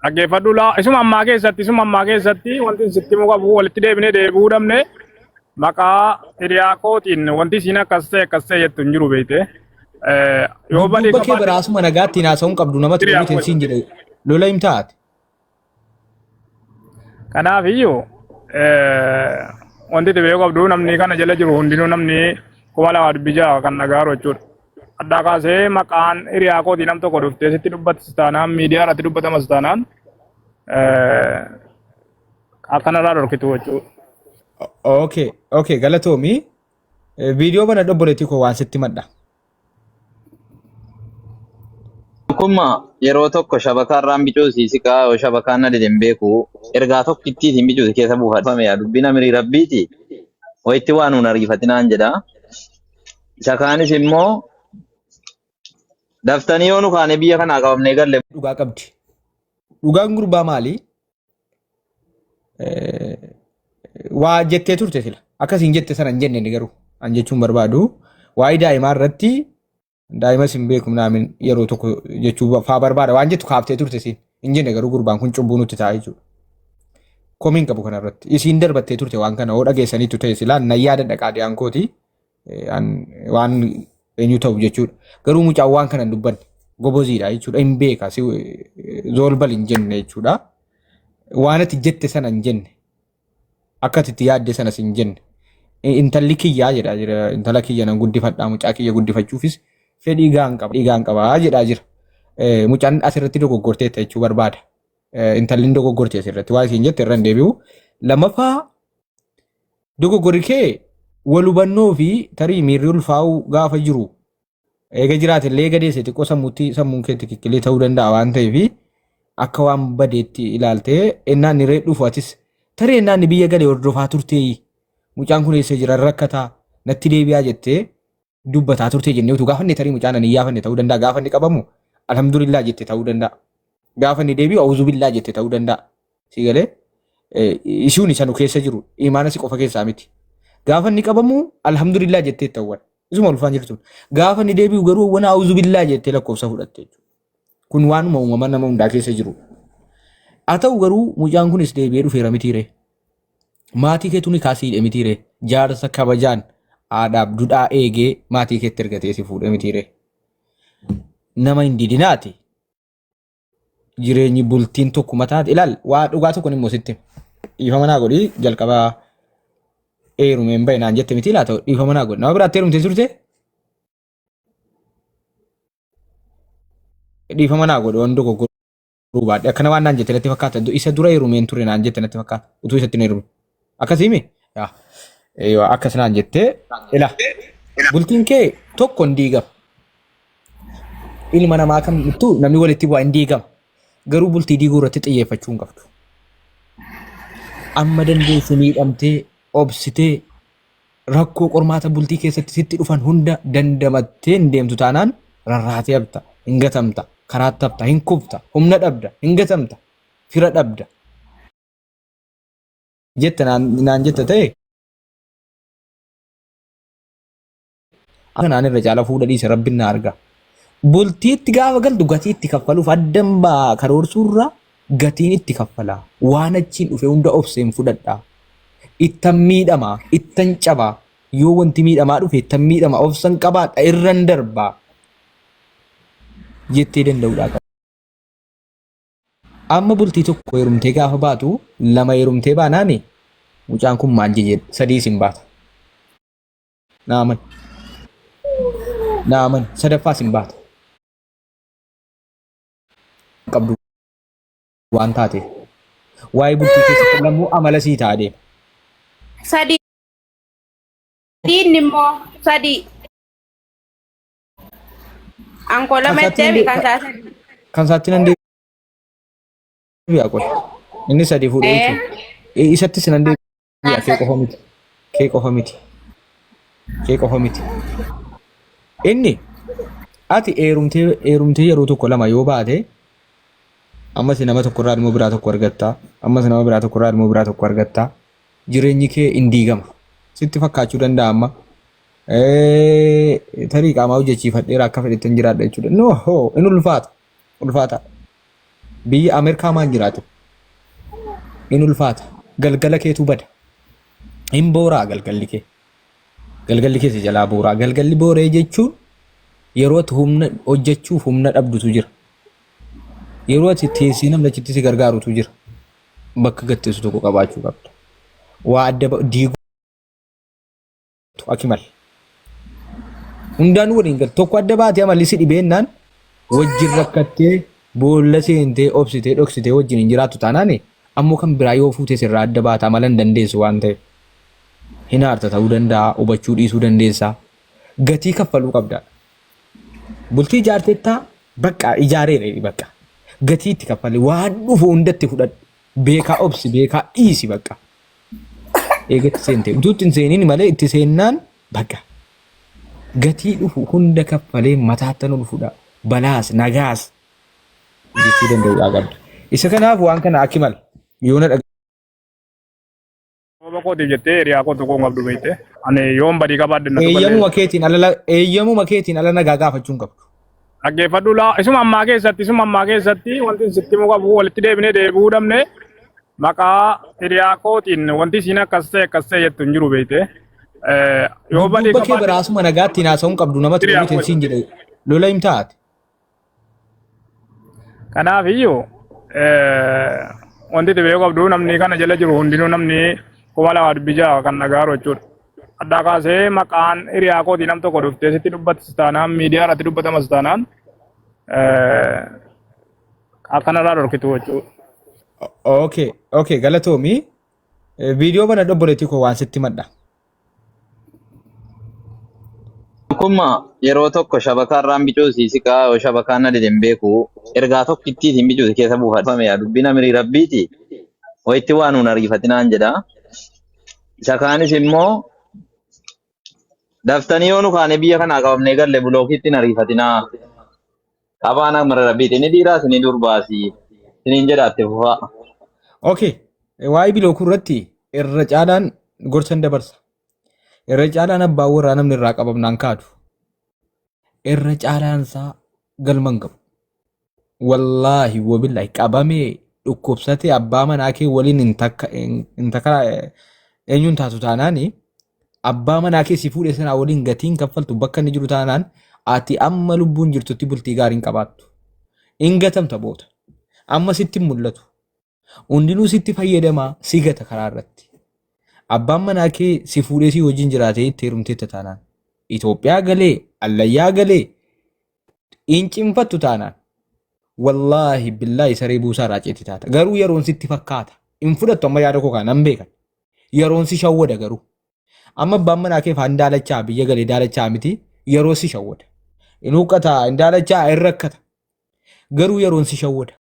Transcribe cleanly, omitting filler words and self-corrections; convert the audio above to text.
dhaggeeffadhu laa isuma ammaa keessatti wanti sitti muka bu'u walitti deebinee deebi'uu dhabne maqaa hiriyaa kootiin wanti isiin akkas ta'e jettu hin jiru beekte. Yoo badee Bakka biraasuma nagaatti naasa'uun qabdu namatti dhufuutiin siin jedhe lola himtaati. Kanaaf iyyuu wanti dhibee qabdu namni kana jala jiru hundinuu namni 2026 kan nagaaru jechuudha. Adda kaasee maqaan hiriyaa kootii nam tokko dhuftee sitti dubbatis taanaan miidiyaa irratti dubbatamas taanaan akkanarraa dhorkitu jechuudha. Okay, galatoomi. Viidiyoo bana dhobboleetii koo waan sitti madda. Kuma yeroo tokko shabakarraan bicuusiisi kaa shabakaan na dedeen beeku ergaa tokkittiitiin bicuusi keessa buufatame yaa dubbina mirii rabbiiti wayitti waan nuun ariifatinaan jedha. Isa kaanis immoo daftanii yoo nu kaane biyya kanaa qabamnee galle. Dhugaa qabdi. Dhugaan gurbaa maali? Waa jettee turte sila. Akkasiin jette sana hin jenne garuu an jechuun barbaadu waa'ee daa'imaa irratti daa'imas hin beeku naamin yeroo tokko jechuu faa barbaada waan jettu kaaftee turte siin hin jenne garuu gurbaan kun cubbuu nutti ta'a jechuudha. Komiin qabu kanarratti isiin darbattee turte waan kana hoo dhageessaniitu ta'e silaa nan yaada dhaqaa dhiyaan kooti waan eenyu ta'u jechuudha. Garuu mucaan waan kana hin dubbanne goboziidha jechuudha hin beeka zoolbal hin jenne jechuudha. Waan ati jette sana hin jenne akka ati itti yaadde sanas hin jenne. Intalli kiyyaa jedhaa jira intala kiyya nan guddifadhaa mucaa kiyya guddifachuufis fedhii dhiigaan qabaa jedhaa jira. Mucaan asirratti dogoggorteetta jechuu barbaada. Intalli dogoggortee asirratti waa isiin jette irra hin deebi'u. Lammaffaa dogoggorri kee wal hubannoo fi tarii miirri ulfaa'uu gaafa jiru eega jiraatillee gadeesse xiqqoo sammuun keetti kikkilee ta'uu danda'a waan ta'eef akka waan badeetti ilaaltee ennaan ni reedhuuf atis tarii ennaan biyya galee hordofaa turtee mucaan kun eessa jira rakkataa natti deebi'aa jettee dubbataa turtee jennee utuu gaafanne tarii mucaan ani yaafanne ta'uu danda'a gaafanne qabamu alhamdulillah jette ta'uu danda'a gaafanne deebi'u auzu billaa jette ta'uu danda'a si galee ishuun isa nu keessa jiru imaana si qofa keessaa miti gaafanni qabamu alhamdulillah jettee ta'uwwan isuma ulfaan jirtu gaafanni deebi'u garuu wana auzu billaa jettee lakkoofsa fudhatte kun waanuma uumama nama hundaa keessa jiru haa ta'u garuu mucaan kunis deebi'ee dhufeera mitiiree. Maatii keetu ni kaasiidhe mitiiree jaarsa kabajaan aadaaf duudhaa eegee maatii keetti ergatee si fuudhe mitiiree. Nama hin didinaati jireenyi bultiin tokko mataati ilaal waa dhugaa tokko immoo sitti dhiifama naa godhi jalqabaa eerumeen bahe naan jette miti laata dhiifama naa godhi nama biraatti eerumtee turte dhiifama naa godhi waan dogoggoruu baadhe akkana waan naan jette natti fakkaata isa dura eerumeen ture naan jette natti fakkaata utuu isatti hin eerume. Akkasimi akkas naan jettee ila bultiin kee tokko hin diigama. Ilma namaa kamittuu namni walitti bu'aa hin diigama. Garuu bultii diiguu irratti xiyyeeffachuu hin qabdu. Amma dandeessu miidhamtee obsitee rakkoo qormaata bultii keessatti sitti dhufan hunda dandamattee hin deemtu taanaan rarraatee hafta hin gatamta karaatti hafta hin kufta humna dhabda hin gatamta fira dhabda. Jette naan jette ta'e akka naan irra caala fuudha dhiise rabbiin na arga. Bultiitti gaafa galtu gatii itti kaffaluuf addan baa karoorsuurra gatiin itti kaffalaa waan achiin dhufe hunda obseen fudhadhaa. Ittan miidhamaa ittan cabaa yoo wanti miidhamaa dhufe ittan miidhamaa obsan qabaadha irran darbaa jettee danda'uudhaa qaba. Amma bultii tokko heerumtee gaafa baatu lama heerumtee baanaani mucaan kun maal jedhe sadii sin baata. Naaman sadaffaa sin baata. Qabdu waan taate waa'ee bultii keessatti lamuu amala sii ta'a deema. Sadii immoo sadii. Ankola mettee kan taate. Kan saatti nan deebi'a qoy. Inni sadii fuudhee jechuudha. Isatti sinan deebi'a kee qofa miti. Kee qofa miti. Inni ati eerumtee yeroo tokko lama yoo baate ammas nama tokko irraa ilmoo biraa tokko argattaa. Ammas nama biraa tokko irraa ilmoo biraa tokko argattaa. Jireenyi kee hin diigama. Sitti fakkaachuu danda'a amma. Tarii qaamaa hojjechiifadheera akka fedhetti hin jiraadha jechuudha. No, inni ulfaata. biyya Ameerikaa maan jiraatu in ulfaata galgala keetu bada in booraa galgalli kee si jalaa booraa galgalli booree jechuun yeroo humna hojjechuuf humna dhabdutu jira yeroo teessii namni achitti si gargaarutu jira bakka gatteessu tokko qabaachuu qabda waa adda diiguu akimal hundaan waliin gal tokko adda baatee amalli si dhibeennaan wajjin rakkattee boolla seentee obsitee dhoksitee wajjin hin jiraattu taanaani ammoo kan biraa yoo fuutee sirraa adda baata amalan dandeessu waan ta'eef hin aarta ta'uu danda'a hubachuu dhiisuu dandeessaa gatii kaffaluu qabda bultii ijaartettaa bakka ijaareera bakka gatii itti kaffale waan dhufu hundatti fudhadhu beekaa obsi beekaa dhiisi bakka eegatti seentee utuutti hin seeniin malee itti seennaan bakka gatii dhufu hunda kaffalee mataattan ol fudha balaas nagaas jechuu danda'uudhaa qabda isa kanaaf waan kana akimal yoona Kooti jettee hiriyaa koo tokkoon qabdu beekte ani yoon badii qabaadde na eeyyamuma keetiin ala nagaa gaafachuun qabdu. Dhaggeeffadhu laa isuma ammaa keessatti wanti sitti muka bu'u walitti deebinee deebi'uu dhabne maqaa hiriyaa kootiin wanti isiin akkas ta'e jettu hin jiru beekte. Yoo badii qabaadde bakkee biraasuma nagaatti naasa'uun qabdu namatti dhufuutiin siin jedhe lola hin taate. Kanaaf iyyuu wanti dhibee qabdu namni kana jala jiru hundinuu namni kuma lama dubbijaa kan nagaaru jechuudha. Addaa kaasee maqaan hiriyaa kootii nam tokko dhuftee sitti dubbatis taanaan miidiyaa irratti dubbatamas taanaan akkanarraa dhorkitu jechuudha. Okay galatoomii viidiyoo bana dhobboleetii koo waan sitti madda. Akkuma yeroo tokko shabakarraan bicuusiisi kaa shabakaan na didin beeku ergaa tokkittiitiin bicuusi keessa buufatame yaa dubbiin amirii rabbiiti wayitti waan nuun ariifatinaan jedha. Isa kaanis immoo daftanii yoo nu kaane biyya kanaa qabamnee galle bulookiitti ariifatinaa qabaan amara rabbiiti inni dhiiraas inni durbaasi isiniin jedhaatte fufaa. Okay waa'ee bilookuu irratti irra caalaan gorsan dabarsa. Irra caalaan abbaa warraa namni irraa qabamnaan kaadu. Irra caalaan isaa galman qabu. Wallaahi wabillaahi qabamee dhukkubsatee abbaa manaa kee waliin hin takka eenyuun taatu taanaani abbaa manaa kee si fuudhee sanaa waliin gatiin kaffaltu bakka inni jiru taanaan ati amma lubbuun jirtutti bultii gaariin qabaattu. In gatamta boota. Amma sitti mul'atu. Hundinuu sitti fayyadamaa si gata karaa irratti. Abbaan manaa kee si fuudhee si wajjin jiraatee itti heerumtee taanaan Itoophiyaa galee allayyaa galee in cinfattu taanaan wallaahi billaahi saree buusaa raaceetti taata garuu yeroon sitti fakkaata in fudhattu amma yaada koo kanaan beekan yeroon si shawwada garuu amma abbaan manaa kee faan daalachaa biyya galee daalachaa miti yeroo si shawwada in huqqataa in daalachaa in rakkata garuu yeroon si shawwada